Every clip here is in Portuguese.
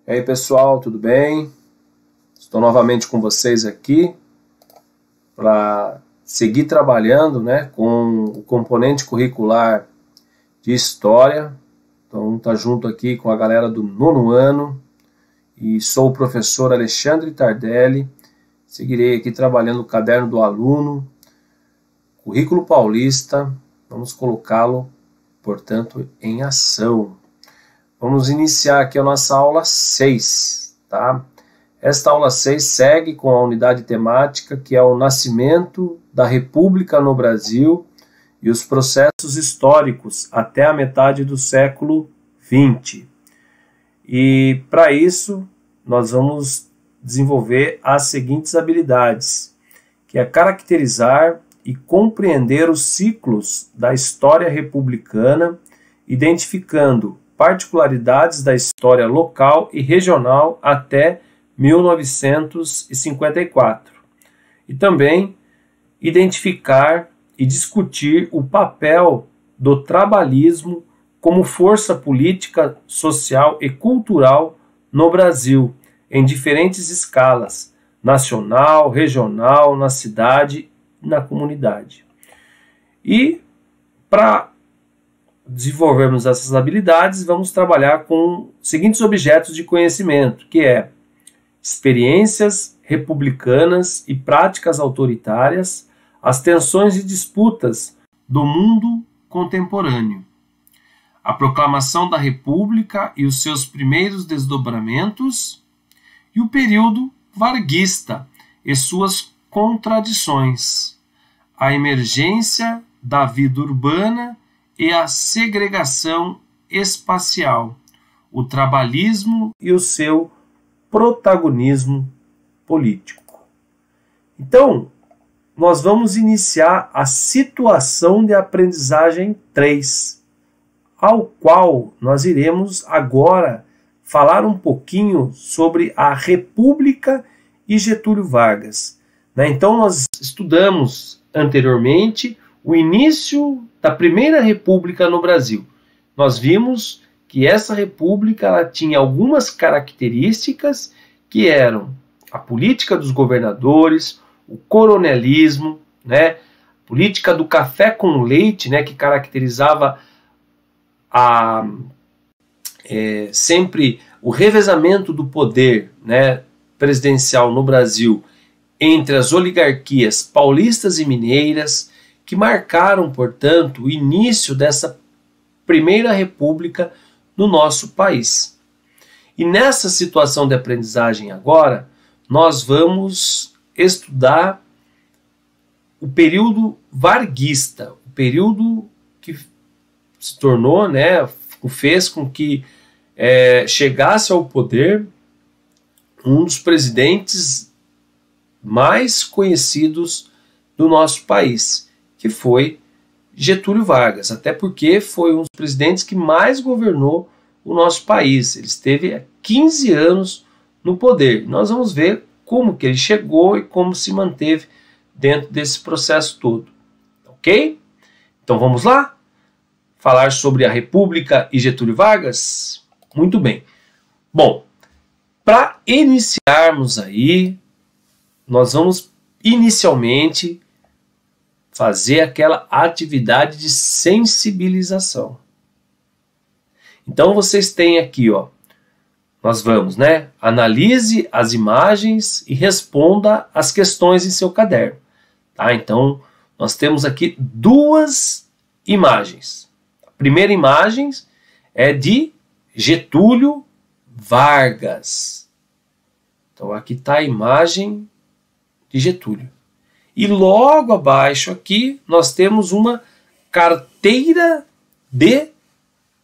E aí pessoal, tudo bem? Estou novamente com vocês aqui para seguir trabalhando, com o componente curricular de História. Então tá junto aqui com a galera do 9º ano e sou o professor Alexandre Tardelli. Seguirei aqui trabalhando o caderno do aluno, currículo paulista. Vamos colocá-lo, portanto, em ação. Vamos iniciar aqui a nossa aula 6, tá? Esta aula 6 segue com a unidade temática, que é o nascimento da República no Brasil e os processos históricos até a metade do século XX. E, para isso, nós vamos desenvolver as seguintes habilidades, que é caracterizar e compreender os ciclos da história republicana, identificando particularidades da história local e regional até 1954. E também identificar e discutir o papel do trabalhismo como força política, social e cultural no Brasil, em diferentes escalas, nacional, regional, na cidade e na comunidade. E para desenvolvermos essas habilidades, vamos trabalhar com os seguintes objetos de conhecimento, que é experiências republicanas e práticas autoritárias, as tensões e disputas do mundo contemporâneo, a proclamação da República e os seus primeiros desdobramentos, e o período varguista e suas contradições, a emergência da vida urbana e a segregação espacial, o trabalhismo e o seu protagonismo político. Então, nós vamos iniciar a situação de aprendizagem 3, ao qual nós iremos agora falar um pouquinho sobre a República e Getúlio Vargas. Então, nós estudamos anteriormente o início da Primeira República no Brasil. Nós vimos que essa república ela tinha algumas características que eram a política dos governadores, o coronelismo, a política do café com leite, que caracterizava sempre o revezamento do poder presidencial no Brasil entre as oligarquias paulistas e mineiras, que marcaram, portanto, o início dessa Primeira República no nosso país. E nessa situação de aprendizagem agora, nós vamos estudar o período varguista, o período que se tornou, fez com que chegasse ao poder um dos presidentes mais conhecidos do nosso país, que foi Getúlio Vargas, até porque foi um dos presidentes que mais governou o nosso país. Ele esteve 15 anos no poder. Nós vamos ver como que ele chegou e como se manteve dentro desse processo todo. Ok? Então vamos lá? Falar sobre a República e Getúlio Vargas? Muito bem. Bom, para iniciarmos aí, nós vamos inicialmente fazer aquela atividade de sensibilização. Então vocês têm aqui, nós vamos, analise as imagens e responda as questões em seu caderno. Tá? Então nós temos aqui duas imagens. A primeira imagem é de Getúlio Vargas. Então aqui está a imagem de Getúlio. E logo abaixo aqui nós temos uma carteira de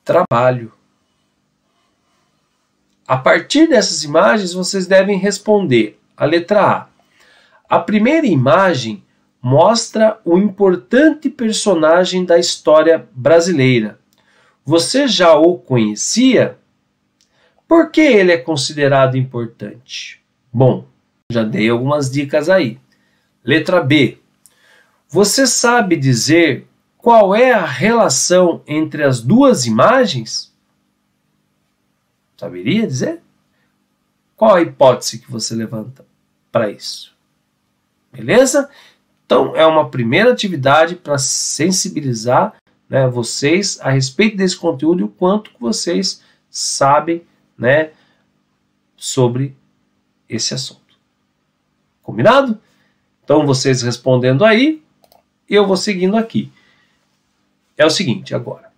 trabalho. A partir dessas imagens vocês devem responder a letra A. A primeira imagem mostra o importante personagem da história brasileira. Você já o conhecia? Por que ele é considerado importante? Bom, já dei algumas dicas aí. Letra B. Você sabe dizer qual é a relação entre as duas imagens? Saberia dizer? Qual a hipótese que você levanta para isso? Beleza? Então, é uma primeira atividade para sensibilizar, né, vocês a respeito desse conteúdo e o quanto que vocês sabem, né, sobre esse assunto. Combinado? Então, vocês respondendo aí, eu vou seguindo aqui. É o seguinte agora.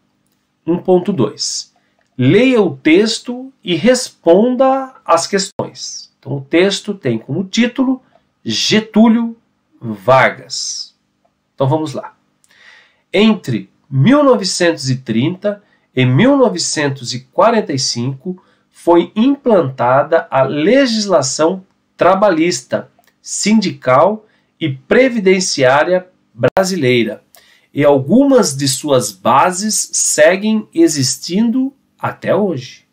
1.2. Leia o texto e responda as questões. Então, o texto tem como título Getúlio Vargas. Então, vamos lá. Entre 1930 e 1945 foi implantada a legislação trabalhista, sindical e previdenciária brasileira, e algumas de suas bases seguem existindo até hoje.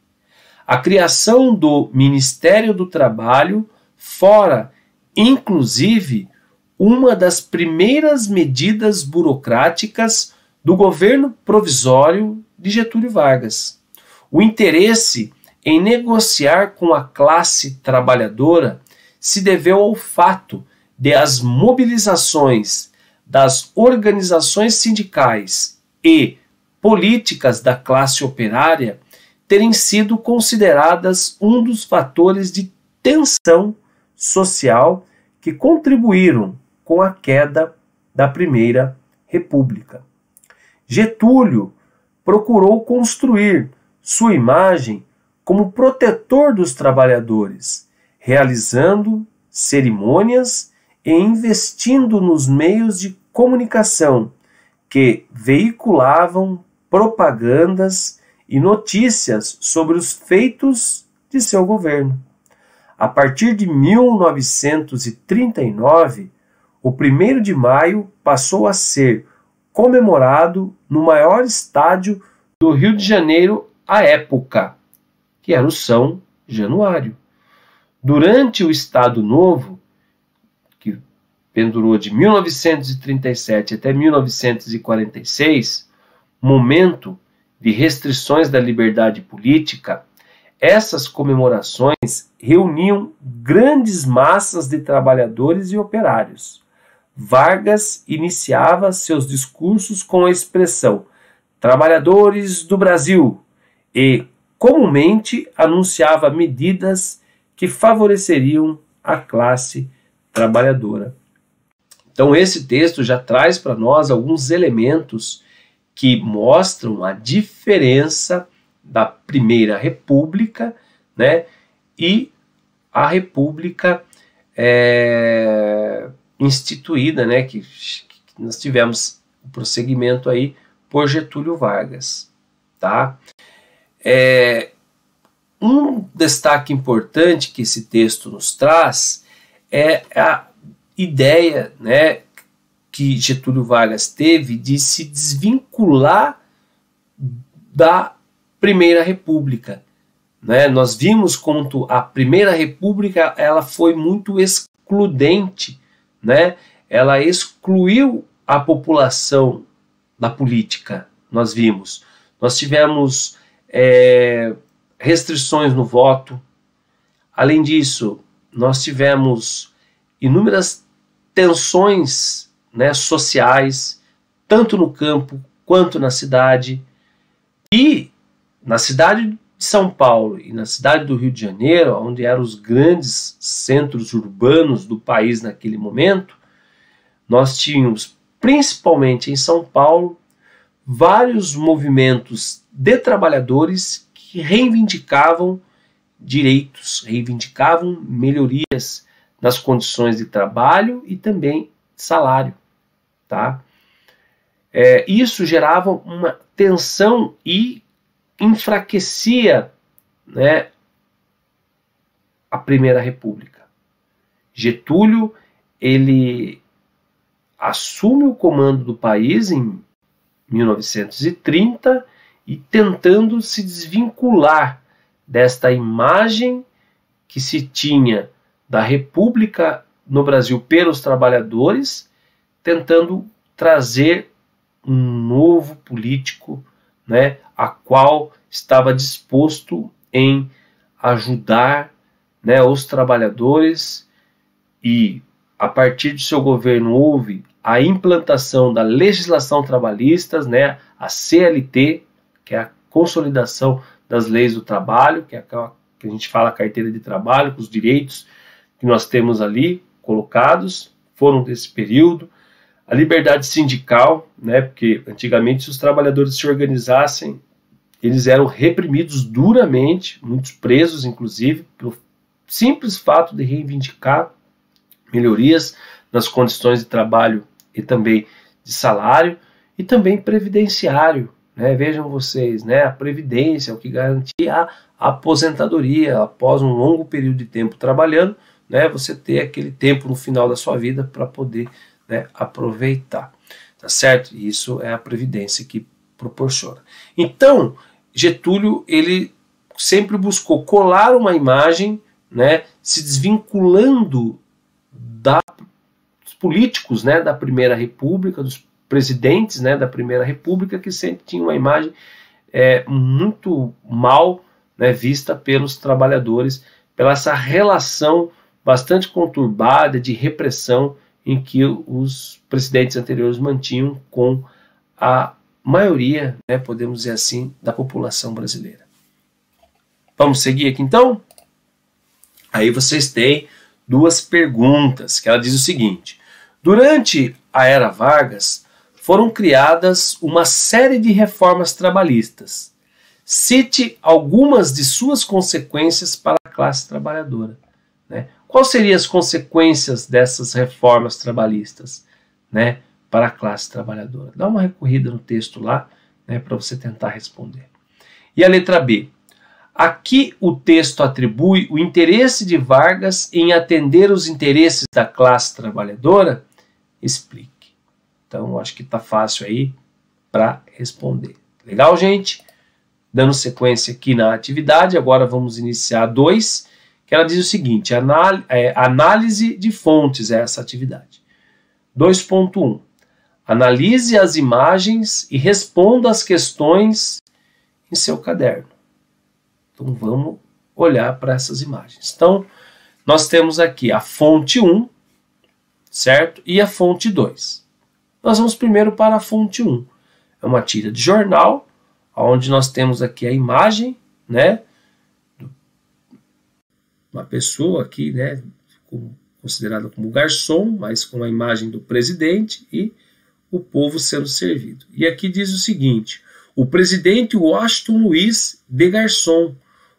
A criação do Ministério do Trabalho fora, inclusive, uma das primeiras medidas burocráticas do governo provisório de Getúlio Vargas. O interesse em negociar com a classe trabalhadora se deveu ao fato de as mobilizações das organizações sindicais e políticas da classe operária terem sido consideradas um dos fatores de tensão social que contribuíram com a queda da Primeira República. Getúlio procurou construir sua imagem como protetor dos trabalhadores, realizando cerimônias e investindo nos meios de comunicação que veiculavam propagandas e notícias sobre os feitos de seu governo. A partir de 1939, o 1º de maio passou a ser comemorado no maior estádio do Rio de Janeiro à época, que era o São Januário. Durante o Estado Novo, que pendurou de 1937 até 1946, momento de restrições da liberdade política, essas comemorações reuniam grandes massas de trabalhadores e operários. Vargas iniciava seus discursos com a expressão "trabalhadores do Brasil" e comumente anunciava medidas que favoreceriam a classe trabalhadora. Então esse texto já traz para nós alguns elementos que mostram a diferença da Primeira República, né, e a República instituída, né, que nós tivemos o prosseguimento aí por Getúlio Vargas, tá? Um destaque importante que esse texto nos traz é a ideia, né, que Getúlio Vargas teve de se desvincular da Primeira República, né? Nós vimos quanto a Primeira República ela foi muito excludente, né? Ela excluiu a população da política. Nós tivemos restrições no voto. Além disso, nós tivemos inúmeras tensões, né, sociais, tanto no campo quanto na cidade. E na cidade de São Paulo e na cidade do Rio de Janeiro, onde eram os grandes centros urbanos do país naquele momento, nós tínhamos, principalmente em São Paulo, vários movimentos de trabalhadores que reivindicavam direitos, reivindicavam melhorias nas condições de trabalho e também salário, tá? Isso gerava uma tensão e enfraquecia, né, a Primeira República. Getúlio, ele assume o comando do país em 1930 e tentando se desvincular desta imagem que se tinha da República no Brasil pelos trabalhadores, tentando trazer um novo político, né, a qual estava disposto em ajudar né, os trabalhadores, e a partir do seu governo houve a implantação da legislação trabalhista, né, a CLT, que é a consolidação das leis do trabalho, que é aquela que a gente fala carteira de trabalho, com os direitos que nós temos ali colocados, foram desse período. A liberdade sindical, né, porque antigamente se os trabalhadores se organizassem, eles eram reprimidos duramente, muitos presos inclusive, pelo simples fato de reivindicar melhorias nas condições de trabalho e também de salário, e também previdenciário, né? Vejam vocês, né? A previdência é o que garantia a aposentadoria após um longo período de tempo trabalhando, né? Você ter aquele tempo no final da sua vida para poder, né, aproveitar, tá certo? E isso é a previdência que proporciona. Então, Getúlio, ele sempre buscou colar uma imagem, né, se desvinculando dos políticos, né, da Primeira República, dos presidentes, né, da Primeira República, que sempre tinham uma imagem muito mal, né, vista pelos trabalhadores, pela essa relação bastante conturbada de repressão em que os presidentes anteriores mantinham com a maioria, né, podemos dizer assim, da população brasileira. Vamos seguir aqui então? Aí vocês têm duas perguntas, que ela diz o seguinte: durante a era Vargas foram criadas uma série de reformas trabalhistas. Cite algumas de suas consequências para a classe trabalhadora, né? Quais seriam as consequências dessas reformas trabalhistas, né, para a classe trabalhadora? Dá uma recorrida no texto lá, né, para você tentar responder. E a letra B. Aqui o texto atribui o interesse de Vargas em atender os interesses da classe trabalhadora? Explique. Então, acho que está fácil aí para responder. Legal, gente? Dando sequência aqui na atividade, agora vamos iniciar 2, que ela diz o seguinte: análise de fontes é essa atividade. 2.1. Analise as imagens e responda as questões em seu caderno. Então, vamos olhar para essas imagens. Então, nós temos aqui a fonte 1, certo? E a fonte 2. Nós vamos primeiro para a fonte 1. É uma tira de jornal, onde nós temos aqui a imagem, né? Uma pessoa aqui, né, considerada como garçom, mas com a imagem do presidente e o povo sendo servido. E aqui diz o seguinte: o presidente Washington Luiz de Garçom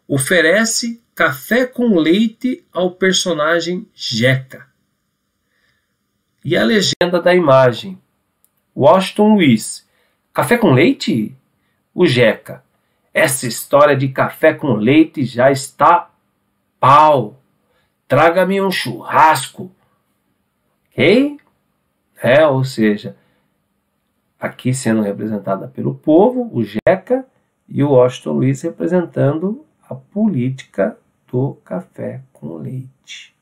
oferece café com leite ao personagem Jeca. E a legenda da imagem: Washington Luiz, café com leite? O Jeca: essa história de café com leite já está pau. Traga-me um churrasco. Ok? Ou seja, aqui sendo representada pelo povo, o Jeca, e o Washington Luiz representando a política do café com leite.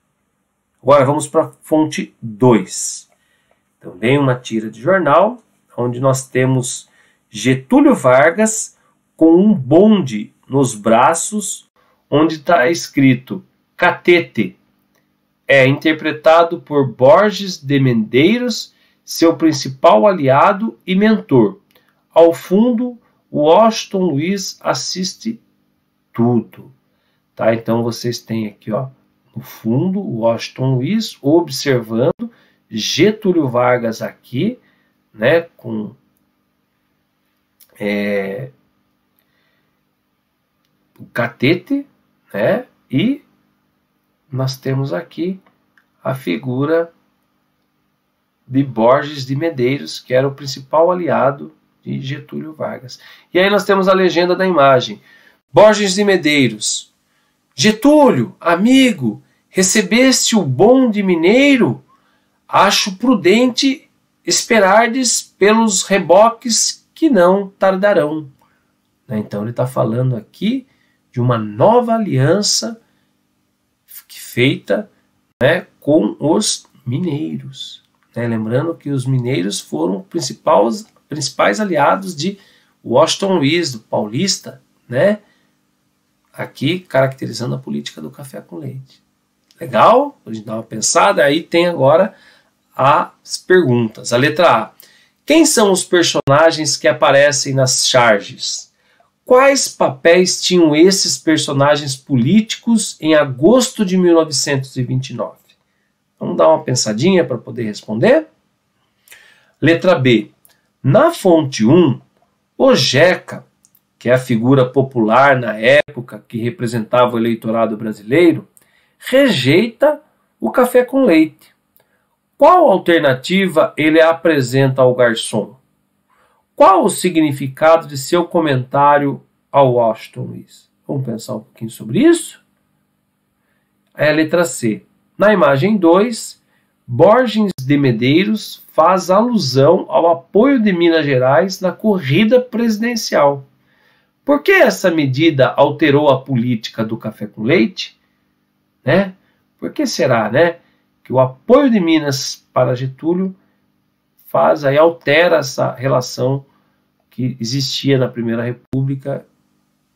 Agora vamos para a fonte 2. Também uma tira de jornal, onde nós temos Getúlio Vargas com um bonde nos braços, onde está escrito Catete. É interpretado por Borges de Medeiros, seu principal aliado e mentor. Ao fundo, Washington Luiz assiste tudo. Tá? Então vocês têm aqui, ó, no fundo, o Washington Luiz observando, Getúlio Vargas aqui, né, com o catete, né, e nós temos aqui a figura de Borges de Medeiros, que era o principal aliado de Getúlio Vargas. E aí nós temos a legenda da imagem: Borges de Medeiros: Getúlio, amigo, recebeste o bonde mineiro? Acho prudente esperardes pelos reboques que não tardarão. Então ele está falando aqui de uma nova aliança feita, né, com os mineiros. Lembrando que os mineiros foram principais aliados de Washington Luiz, do paulista, né, aqui caracterizando a política do café com leite. Legal? A gente dá uma pensada. Aí tem agora as perguntas. A letra A. Quem são os personagens que aparecem nas charges? Quais papéis tinham esses personagens políticos em agosto de 1929? Vamos dar uma pensadinha para poder responder? Letra B. Na fonte 1, o Jeca, que é a figura popular na época que representava o eleitorado brasileiro, rejeita o café com leite. Qual alternativa ele apresenta ao garçom? Qual o significado de seu comentário ao Washington Luiz? Vamos pensar um pouquinho sobre isso? É a letra C. Na imagem 2, Borges de Medeiros faz alusão ao apoio de Minas Gerais na corrida presidencial. Por que essa medida alterou a política do café com leite? Né? Por que será, né, que o apoio de Minas para Getúlio altera essa relação que existia na Primeira República,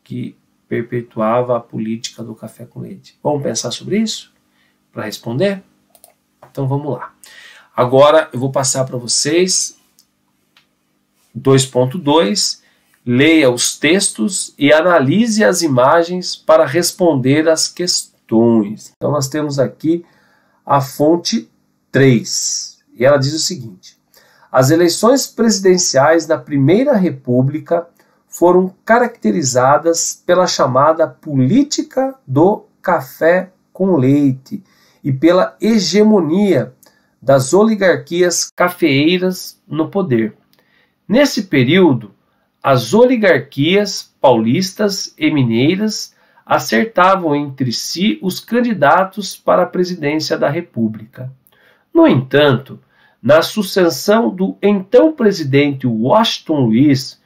que perpetuava a política do café com leite? Vamos pensar sobre isso para responder? Então vamos lá. Agora eu vou passar para vocês 2.2, leia os textos e analise as imagens para responder as questões. Então nós temos aqui a fonte 3, e ela diz o seguinte: as eleições presidenciais da Primeira República foram caracterizadas pela chamada política do café com leite e pela hegemonia das oligarquias cafeeiras no poder. Nesse período, as oligarquias paulistas e mineiras acertavam entre si os candidatos para a presidência da República. No entanto, na sucessão do então presidente Washington Luiz,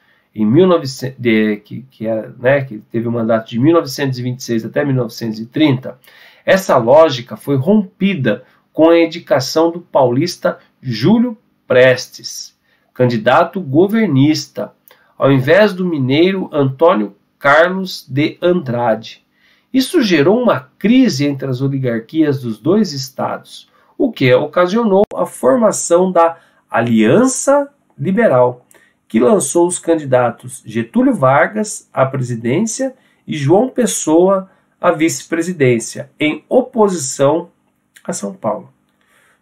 que teve o mandato de 1926 até 1930, essa lógica foi rompida com a indicação do paulista Júlio Prestes, candidato governista, ao invés do mineiro Antônio Carlos de Andrade. Isso gerou uma crise entre as oligarquias dos dois estados, o que ocasionou a formação da Aliança Liberal, que lançou os candidatos Getúlio Vargas à presidência e João Pessoa à vice-presidência, em oposição a São Paulo.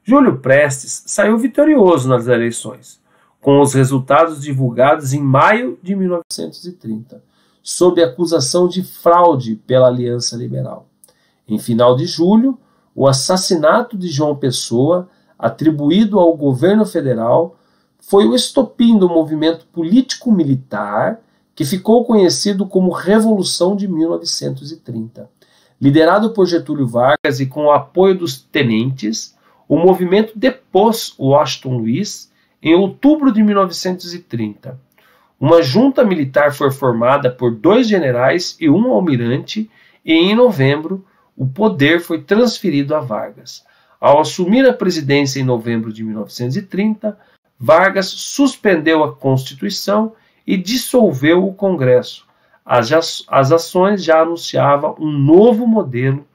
Júlio Prestes saiu vitorioso nas eleições, com os resultados divulgados em maio de 1930, sob acusação de fraude pela Aliança Liberal. Em final de julho, o assassinato de João Pessoa, atribuído ao governo federal, foi o estopim do movimento político-militar que ficou conhecido como Revolução de 1930. Liderado por Getúlio Vargas e com o apoio dos tenentes, o movimento depôs Washington Luiz em outubro de 1930. Uma junta militar foi formada por 2 generais e um almirante, e em novembro o poder foi transferido a Vargas. Ao assumir a presidência em novembro de 1930, Vargas suspendeu a Constituição e dissolveu o Congresso. As ações já anunciavam um novo modelo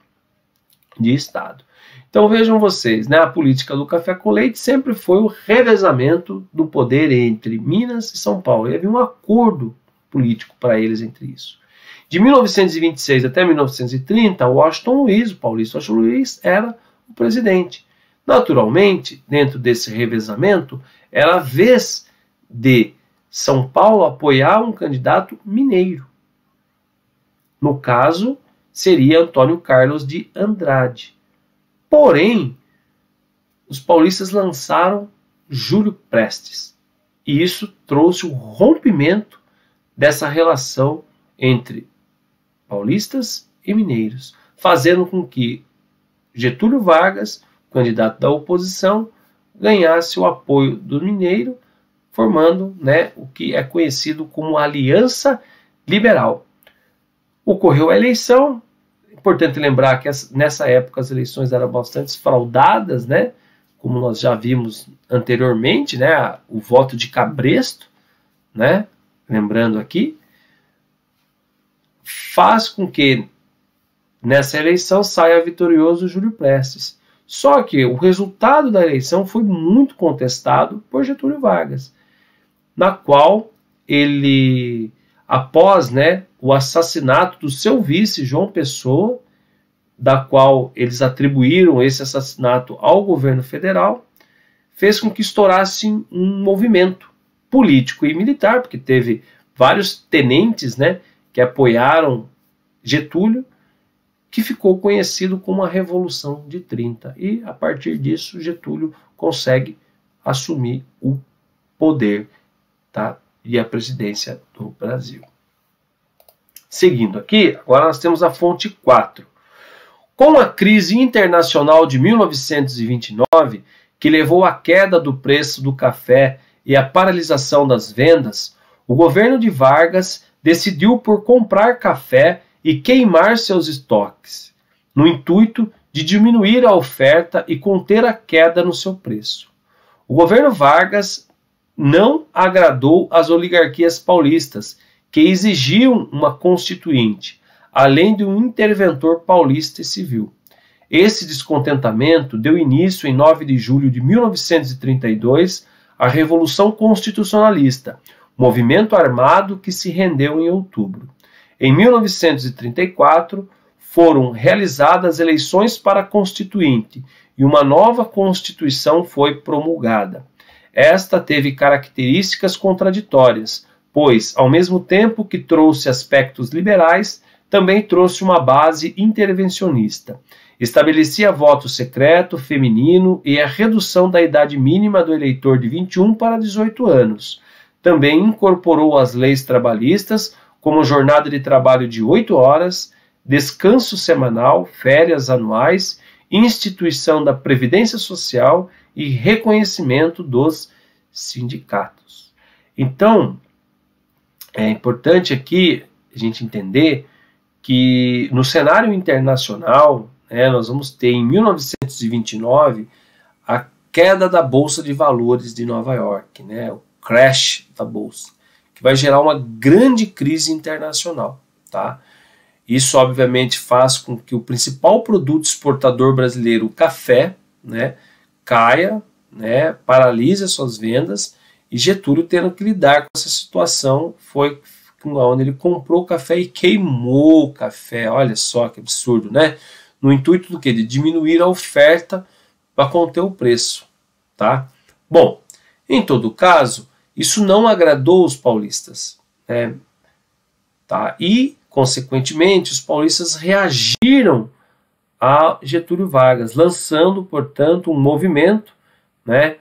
de Estado. Então vejam vocês, né, a política do café com leite sempre foi o revezamento do poder entre Minas e São Paulo. E havia um acordo político para eles entre isso. De 1926 até 1930, Washington Luiz, o paulista Washington Luiz, era o presidente. Naturalmente, dentro desse revezamento, era a vez de São Paulo apoiar um candidato mineiro. No caso, seria Antônio Carlos de Andrade. Porém, os paulistas lançaram Júlio Prestes. E isso trouxe o rompimento dessa relação entre paulistas e mineiros, fazendo com que Getúlio Vargas, candidato da oposição, ganhasse o apoio do mineiro, formando, né, o que é conhecido como Aliança Liberal. Ocorreu a eleição. Importante lembrar que nessa época as eleições eram bastante fraudadas, né? Como nós já vimos anteriormente, né? O voto de cabresto, né? Lembrando aqui, faz com que nessa eleição saia vitorioso Júlio Prestes. Só que o resultado da eleição foi muito contestado por Getúlio Vargas, na qual ele, após, né, o assassinato do seu vice, João Pessoa, da qual eles atribuíram esse assassinato ao governo federal, fez com que estourasse um movimento político e militar, porque teve vários tenentes, né, que apoiaram Getúlio, que ficou conhecido como a Revolução de 30. E, a partir disso, Getúlio consegue assumir o poder, tá, e a presidência do Brasil. Seguindo aqui, agora nós temos a fonte 4. Com a crise internacional de 1929, que levou à queda do preço do café e à paralisação das vendas, o governo de Vargas decidiu por comprar café e queimar seus estoques, no intuito de diminuir a oferta e conter a queda no seu preço. O governo Vargas não agradou às oligarquias paulistas, que exigiam uma constituinte, além de um interventor paulista e civil. Esse descontentamento deu início, em 9 de julho de 1932, à Revolução Constitucionalista, movimento armado que se rendeu em outubro. Em 1934, foram realizadas eleições para a Constituinte e uma nova Constituição foi promulgada. Esta teve características contraditórias, pois, ao mesmo tempo que trouxe aspectos liberais, também trouxe uma base intervencionista. Estabelecia voto secreto, feminino e a redução da idade mínima do eleitor de 21 para 18 anos. Também incorporou as leis trabalhistas, como jornada de trabalho de 8 horas, descanso semanal, férias anuais, instituição da Previdência Social e reconhecimento dos sindicatos. Então, é importante aqui a gente entender que no cenário internacional, né, nós vamos ter em 1929 a queda da Bolsa de Valores de Nova York, né, o crash da Bolsa, que vai gerar uma grande crise internacional. Tá? Isso, obviamente, faz com que o principal produto exportador brasileiro, o café, né, caia, né, paralise as suas vendas, e Getúlio, tendo que lidar com essa situação, foi onde ele comprou o café e queimou o café. Olha só que absurdo, né? No intuito do quê? De diminuir a oferta para conter o preço. Tá? Bom, em todo caso, isso não agradou os paulistas, né? Tá? E, consequentemente, os paulistas reagiram a Getúlio Vargas, lançando, portanto, um movimento, né,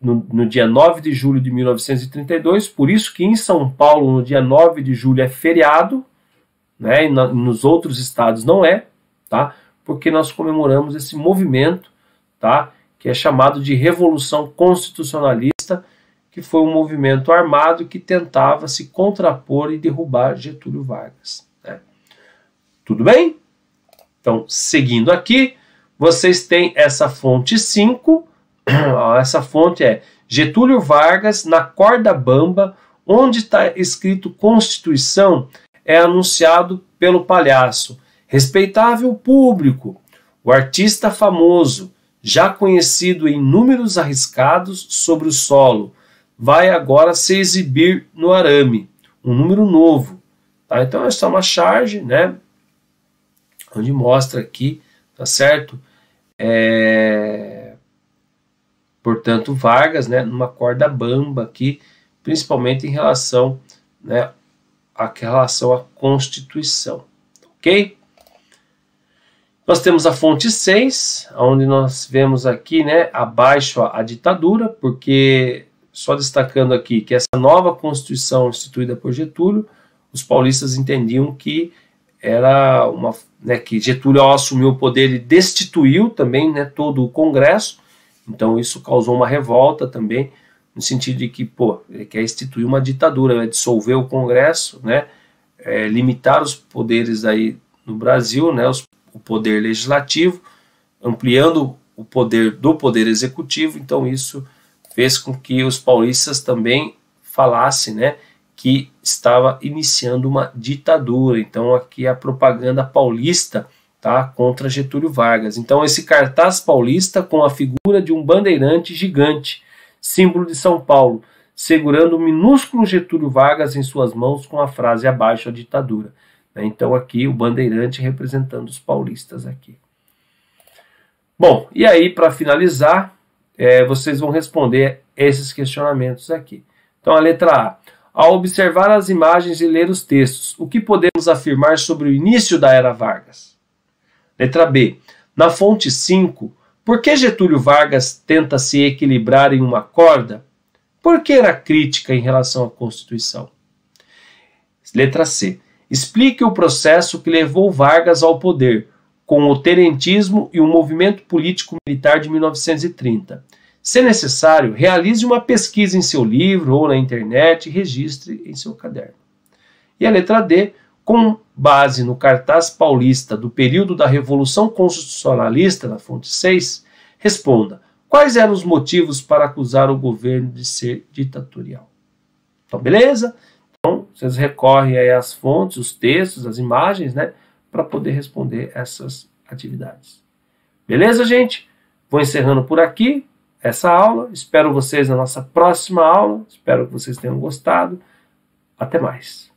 no dia 9 de julho de 1932, por isso que em São Paulo, no dia 9 de julho, é feriado, né, e nos outros estados não é, tá? Porque nós comemoramos esse movimento, tá, que é chamado de Revolução Constitucionalista, que foi um movimento armado que tentava se contrapor e derrubar Getúlio Vargas. Né? Tudo bem? Então, seguindo aqui, vocês têm essa fonte 5, essa fonte é Getúlio Vargas na corda bamba, onde está escrito Constituição, é anunciado pelo palhaço. Respeitável público, o artista famoso, já conhecido em números arriscados sobre o solo, vai agora se exibir no arame, um número novo. Tá? Então, essa é uma charge, né, onde mostra aqui, tá certo? Portanto, Vargas, né, numa corda bamba aqui, principalmente em relação, né, à Constituição. Ok? Nós temos a fonte 6, onde nós vemos aqui, né, abaixo a ditadura, porque, só destacando aqui, que essa nova Constituição instituída por Getúlio, os paulistas entendiam que era uma, né, que Getúlio, ao assumir o poder, ele destituiu também, né, todo o Congresso. Então isso causou uma revolta também, no sentido de que, pô, ele quer instituir uma ditadura, né, dissolver o Congresso, né, limitar os poderes aí no Brasil, né, o poder legislativo, ampliando o poder do poder executivo. Então isso fez com que os paulistas também falassem, né, que estava iniciando uma ditadura. Então aqui é a propaganda paulista, tá, contra Getúlio Vargas. Então esse cartaz paulista com a figura de um bandeirante gigante, símbolo de São Paulo, segurando o minúsculo Getúlio Vargas em suas mãos com a frase abaixo a ditadura. Então aqui o bandeirante representando os paulistas aqui. Bom, e aí para finalizar, vocês vão responder esses questionamentos aqui. Então a letra A. Ao observar as imagens e ler os textos, o que podemos afirmar sobre o início da Era Vargas? Letra B. Na fonte 5, por que Getúlio Vargas tenta se equilibrar em uma corda? Por que era crítica em relação à Constituição? Letra C. Explique o processo que levou Vargas ao poder, com o tenentismo e o movimento político-militar de 1930. Se necessário, realize uma pesquisa em seu livro ou na internet e registre em seu caderno. E a letra D, com base no cartaz paulista do período da Revolução Constitucionalista, na fonte 6, responda: quais eram os motivos para acusar o governo de ser ditatorial? Então, beleza? Então, vocês recorrem aí às fontes, os textos, as imagens, né, para poder responder essas atividades. Beleza, gente? Vou encerrando por aqui essa aula. Espero vocês na nossa próxima aula. Espero que vocês tenham gostado. Até mais.